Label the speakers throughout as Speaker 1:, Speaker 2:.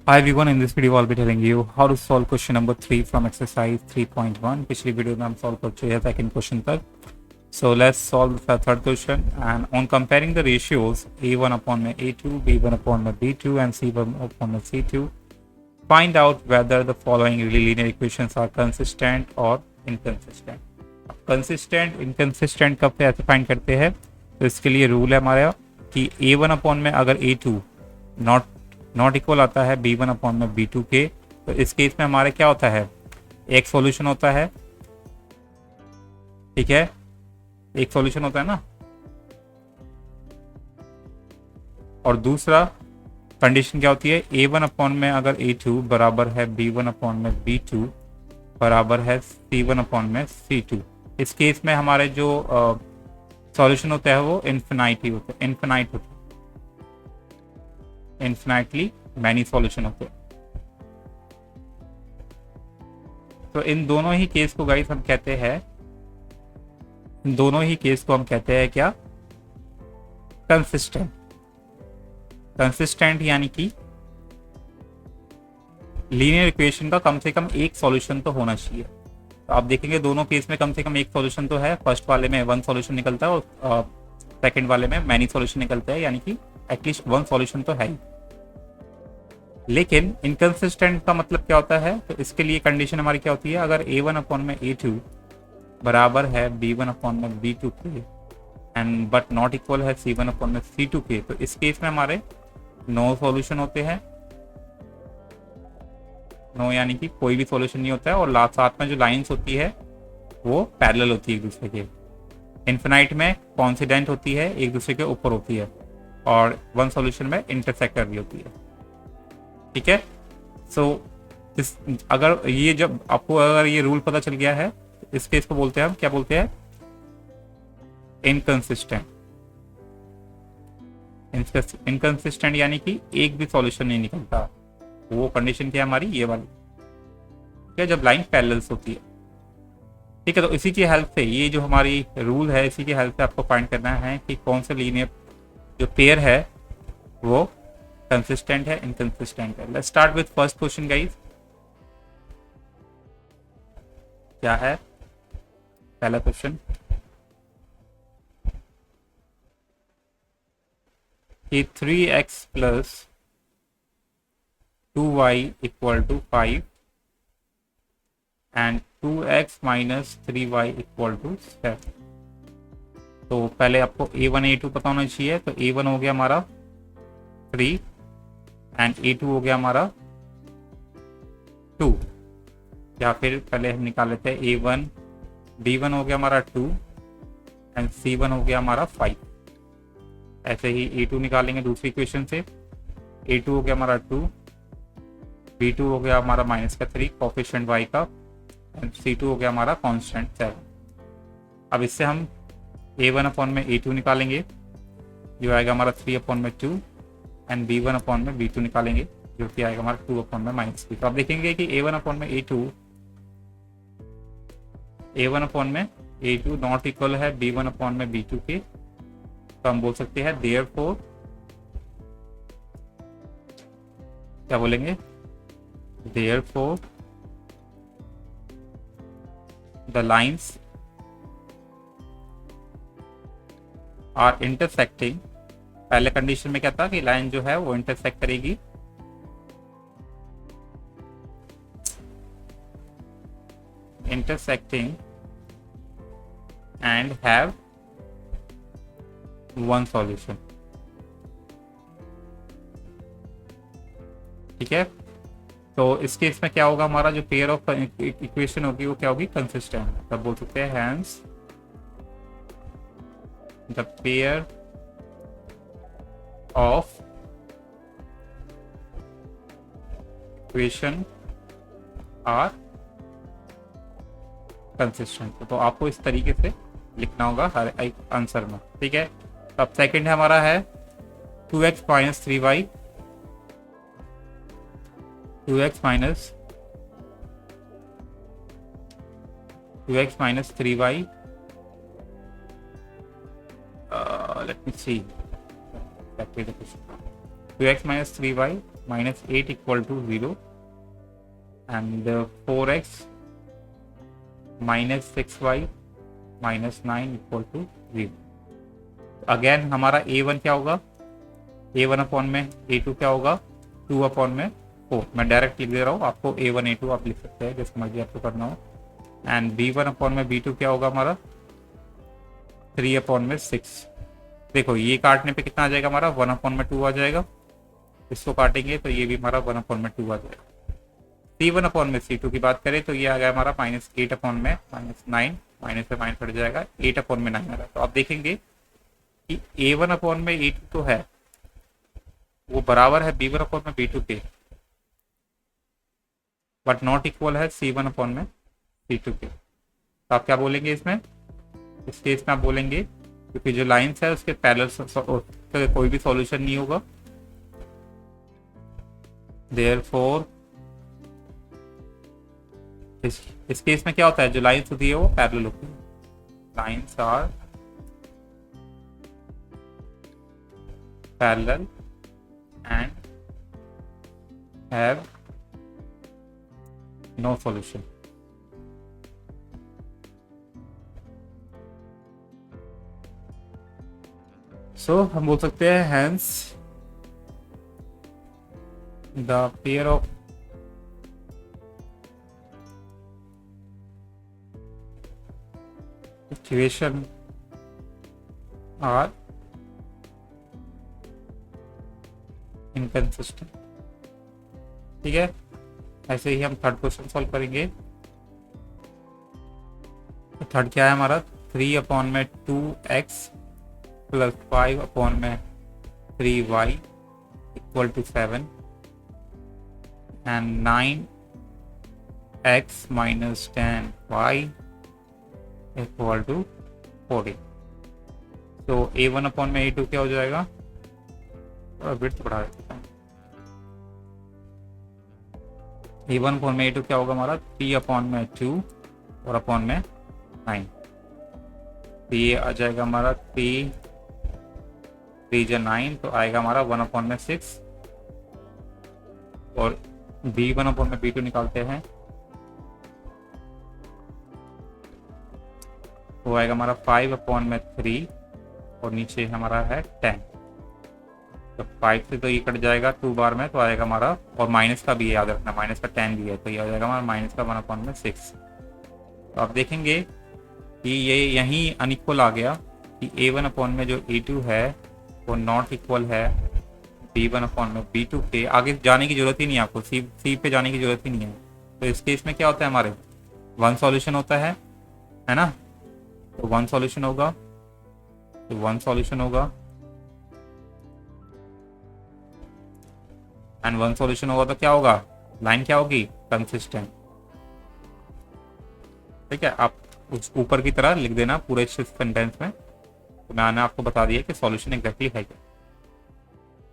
Speaker 1: Hi everyone, in this video I'll be telling you how to solve question number 3 from exercise 3.1. पिछली video में हम solve कर चुके हैं सेकंड क्वेश्चन तक. So let's solve the third question, and on comparing the ratios a1 upon में a2, b1 upon में b2 and c1 upon में c2, find out whether the following linear equations are consistent or inconsistent. Consistent inconsistent कब पे ऐसे find करते हैं, तो इसके लिए रूल है हमारा कि a1 अपॉन में अगर a2 नॉट इक्वल आता है b1 अपॉन में b2 के, तो इस केस में हमारे क्या होता है, एक सॉल्यूशन होता है. ठीक है, एक सॉल्यूशन होता है ना, और दूसरा कंडीशन क्या होती है, a1 अपॉन में अगर a2 बराबर है b1 अपॉन में b2 बराबर है c1 अपॉन में c2. इस केस में हमारे जो सॉल्यूशन होता है वो इन्फिनाइट होता है, इन्फिनाइटली मैनी सॉल्यूशन होते हैं. तो इन दोनों ही केस को गाइस हम कहते हैं, इन दोनों ही केस को हम कहते हैं क्या, कंसिस्टेंट. कंसिस्टेंट यानी कि लीनियर इक्वेशन का कम से कम एक सॉल्यूशन तो होना चाहिए. तो आप देखेंगे दोनों केस में कम से कम एक सॉल्यूशन तो है. फर्स्ट वाले में वन सॉल्यूशन निकलता है और सेकंड वाले में मैनी सॉल्यूशन निकलता है, यानी कि एटलीस्ट वन सॉल्यूशन तो है ही. लेकिन इनकंसिस्टेंट का मतलब क्या होता है, तो इसके लिए कंडीशन हमारी क्या होती है, अगर a1 अपॉन में a2 बराबर है b1 अपॉन में b2 के एंड बट नॉट इक्वल है c1 अपॉन में c2 के, तो इस केस में हमारे नो सॉल्यूशन होते हैं. नो यानी कि कोई भी सॉल्यूशन नहीं होता है, और लास्ट साथ में जो लाइंस होती है वो पैरेलल होती है एक दूसरे के. इन्फिनाइट में कॉन्सिडेंट होती है, एक दूसरे के ऊपर होती है, और वन सॉल्यूशन में इंटरसेक्टर भी होती है. ठीक है, सो इस अगर ये जब आपको अगर ये रूल पता चल गया है, इस केस को बोलते हैं हम क्या बोलते हैं, इनकंसिस्टेंट. इनकंसिस्टेंट यानी कि एक भी सॉल्यूशन नहीं निकलता. वो कंडीशन क्या है हमारी, ये वाली, क्या, जब लाइन पैरेलल्स होती है. ठीक है, तो इसी की हेल्प से, ये जो हमारी रूल है, इसी की हेल्प से आपको फाइंड करना है कि कौन से लीनियर जो पेयर है वो कंसिस्टेंट है, इनकंसिस्टेंट है. Let's start with first question guys. क्या है पहला क्वेश्चन, कि 3x plus 2y equal to 5 and 2x minus 3y equal to 7. तो पहले आपको a1 a2 पता होना चाहिए. तो a1 हो गया हमारा 3 एंड a2 हो गया हमारा 2, या फिर पहले हम निकाल लेते हैं a1, b1 हो गया हमारा 2 एंड c1 हो गया हमारा 5. ऐसे ही a2 निकालेंगे दूसरी इक्वेशन से. a2 हो गया हमारा 2, b2 हो गया हमारा माइनस का 3 कोफिशिएंट y का, एंड c2 हो गया हमारा कांस्टेंट 7. अब इससे हम a1 अपॉन में a2 निकालेंगे, जो आएगा हमारा 3 अपॉन में 2, एंड b1 अपॉन में b2 निकालेंगे, जो कि आएगा हमारा 2 अपॉन में माइनस 3. तो आप देखेंगे कि a1 अपॉन में a2 नॉट इक्वल है b1 अपॉन में b2 के. तो हम बोल सकते हैं देयरफॉर, क्या बोलेंगे, therefore the lines are intersecting. पहले कंडीशन में क्या था कि लाइन जो है वो इंटरसेक्ट करेगी intersecting and have one solution. ठीक है, तो इस केस में क्या होगा, हमारा जो पेयर ऑफ इक्वेशन होगी वो क्या होगी, कंसिस्टेंट. तब बोल सकते हैं hence the pair of equation are consistent. तो आपको इस तरीके से लिखना होगा हर एक आंसर में. ठीक है, अब सेकंड हमारा है 2x minus 3y, 2x minus 3y. Let me see. Back to the question. 2x minus 3y minus 8 equal to 0 and 4x minus 6y minus 9 equal to 0। Again हमारा a1 क्या होगा, a1 अपॉन में a2 क्या होगा, 2 upon में 4। मैं direct लिख दे रहा हूँ, आपको a1 a2 आप लिख सकते हैं जैसे मर्जी आपको करना हो। एंड b1 अपॉन में b2 क्या होगा हमारा 3 अपॉन में 6। देखो ये काटने पे कितना आ जाएगा हमारा 1 अपॉन में 2 आ जाएगा, इसको काटेंगे तो ये भी हमारा 1 अपॉन में 2 आ जाएगा। c1 अपॉन में c2 की बात करें तो ये आ गया हमारा माइनस 8 अपॉन में माइनस 9, माइनस से माइनस हट जाएगा, 8 अपॉन में 9 आ रहा है। तो आप देखेंगे कि a1 अपॉन में a2 तो है वो बराबर है b1 अपॉन में b2 के, बट नॉट इक्वल है c1 अपॉन में c2 के। तो आप क्या बोलेंगे इसमें, इस केस में आप बोलेंगे क्योंकि जो लाइंस है उसके पैरेलल कोई भी सॉल्यूशन नहीं होगा, देयरफॉर इस केस में क्या होता है, जो लाइंस होती है वो पैरेलल होती है। Lines are parallel and have no solution. So हम बोल सकते हैं hence the pair of equation are inconsistent. ठीक है, ऐसे ही हम थर्ड क्वेश्चन सॉल्व करेंगे। तो थर्ड क्या है हमारा 3 अपॉन में 2x प्लस 5 अपॉन में 3y equal to 7 and 9x minus 10y equal to 40। तो a1 अपॉन में a2 क्या हो जाएगा, थोड़ा विड्थ बढ़ा देते हैं। a1 अपॉन में a2 क्या होगा हमारा 3 अपॉन में 2 और अपॉन में 9। तो ये आ जाएगा हमारा 3 3 9, तो आएगा हमारा 1 अपॉन में 6 और b1 अपॉन में b2 निकालते हैं तो आएगा हमारा 5 अपॉन में 3 और नीचे हमारा है 10। तो 5 से तो ये कट जाएगा 2 बार में, तो आएगा हमारा, और माइनस का भी याद रखना, माइनस का 10 भी है, तो ये आ जाएगा हमारा माइनस का 1 अपॉन में 6। तो आप देखेंगे कि ये यहीं अनइक्वल आ गया कि a1 अपॉन में जो a2 है वो नॉट इक्वल है b1 अपॉन में b2 के। आगे जाने की जरूरत ही नहीं है आपको, सी पे जाने की जरूरत ही नहीं है। तो इस केस में क्या होता है हमारे वन सॉल्यूशन होता है ना, तो वन सॉल्यूशन होगा, तो वन सॉल्यूशन होगा एंड वन सॉल्यूशन होगा तो क्या होगा, लाइन क्या होगी कंसिस्टेंट। ठीक है, आप उस ऊपर की तरह लिख देना पूरे सेंटेंस में। तो मैंने आपको बता दिया कि सॉल्यूशन एग्जैक्टली है क्या।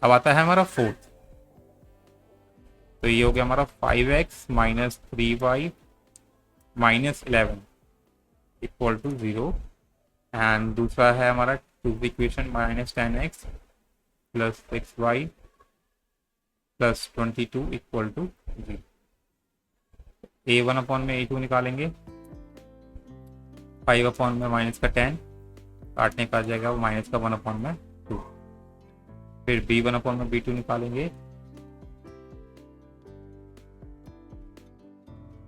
Speaker 1: अब आता है हमारा फोर्थ, तो ये हो गया हमारा 5x minus 3y minus 11 equal to 0 and दूसरा है हमारा two equation minus 10x plus 6y plus 22 equal to 0। a1 upon में a2 निकालेंगे, 5 अपॉन में माइनस का 10 काटने का आ जाएगा वो माइनस का 1 अपॉन में 2। फिर b1 अपॉन में b2 निकालेंगे,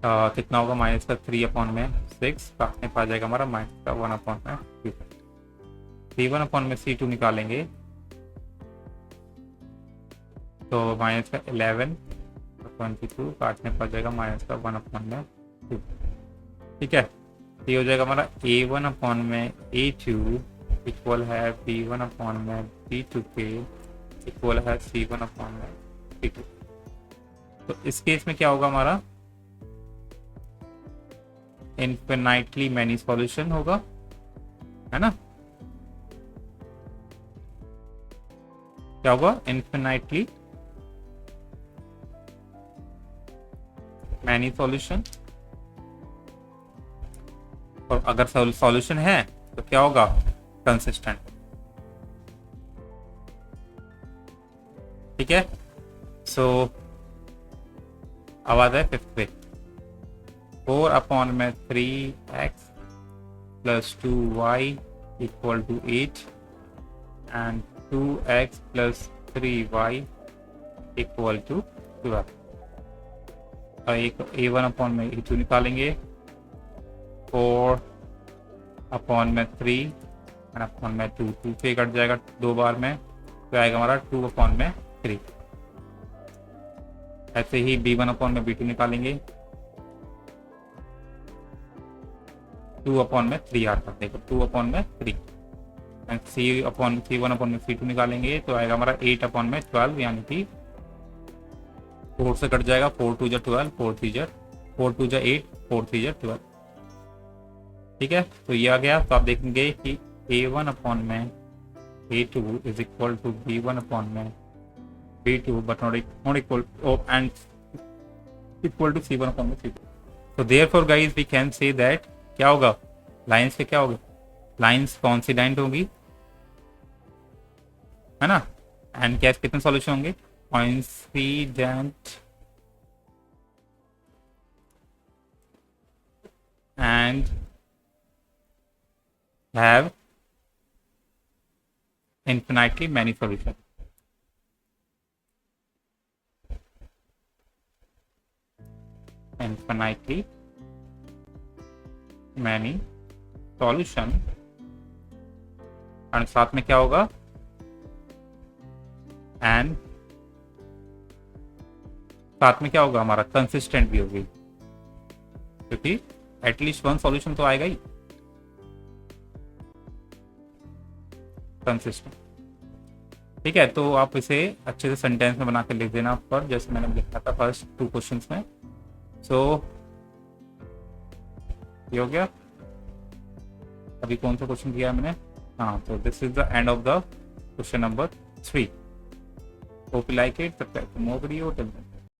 Speaker 1: कितना होगा माइनस का 3 अपॉन में 6 काटने का आ जाएगा हमारा माइनस का 1 अपॉन में 2। c1 अपॉन में c2 निकालेंगे तो माइनस का 11 22 काटने पर जाएगा माइनस का 1 अपॉन में 2। ठीक है, ये हो जाएगा हमारा a1 अपॉन में a2 इक्वल है b1 अपॉन में b2 के इक्वल है c1 अपॉन में c2। तो इस केस में क्या होगा हमारा इनफिनाइटली मैनी सॉल्यूशन होगा, है ना। क्या होगा इनफिनाइटली मैनी सॉल्यूशन, और अगर सॉल्यूशन है तो क्या होगा कंसिस्टेंट। ठीक ठीक है, सो आवाज है फिफ्थ पे 4/3x plus 2y equal to 8 and 2x plus 3y equal to 12। एक A1/A2 निकालेंगे 4/3 एंड अपॉन में 2 2 से कट जाएगा 2 बार में, तो आएगा हमारा 2/3। ऐसे ही B1/B2 निकालेंगे 2/3 आता है, देखो 2/3 एंड C1/C2 निकालेंगे तो आएगा हमारा 8/12, यानी कि 4 से कट जाएगा 4 2 12, 4 2 8, 4 3 12। ठीक है, तो ये आ गया। तो आप देखेंगे कि A1/A2 is equal to B1/B2 but not equal and equal to C1/C2। तो therefore guys we can say that क्या होगा, लाइंस के क्या होगा, लाइंस कॉन्सिडेंट होगी, है ना, एंड क्या कितने सॉल्यूशन होंगे, coincident and have infinitely many solutions। infinitely many solution और साथ में क्या होगा, एंड साथ में क्या होगा हमारा, कंसिस्टेंट भी होगी, क्योंकि एटलीस्ट वन सॉल्यूशन तो आएगा ही कंसिस्टेंट। ठीक है, तो आप इसे अच्छे से सेंटेंस में बना के लिख देना पर, जैसे मैंने लिखा था फर्स्ट 2 क्वेश्चंस में। सो ये हो गया। अभी कौन सा क्वेश्चन किया मैंने, हाँ, तो this is the end of the question number 3। Hope you like it, subscribe to more video.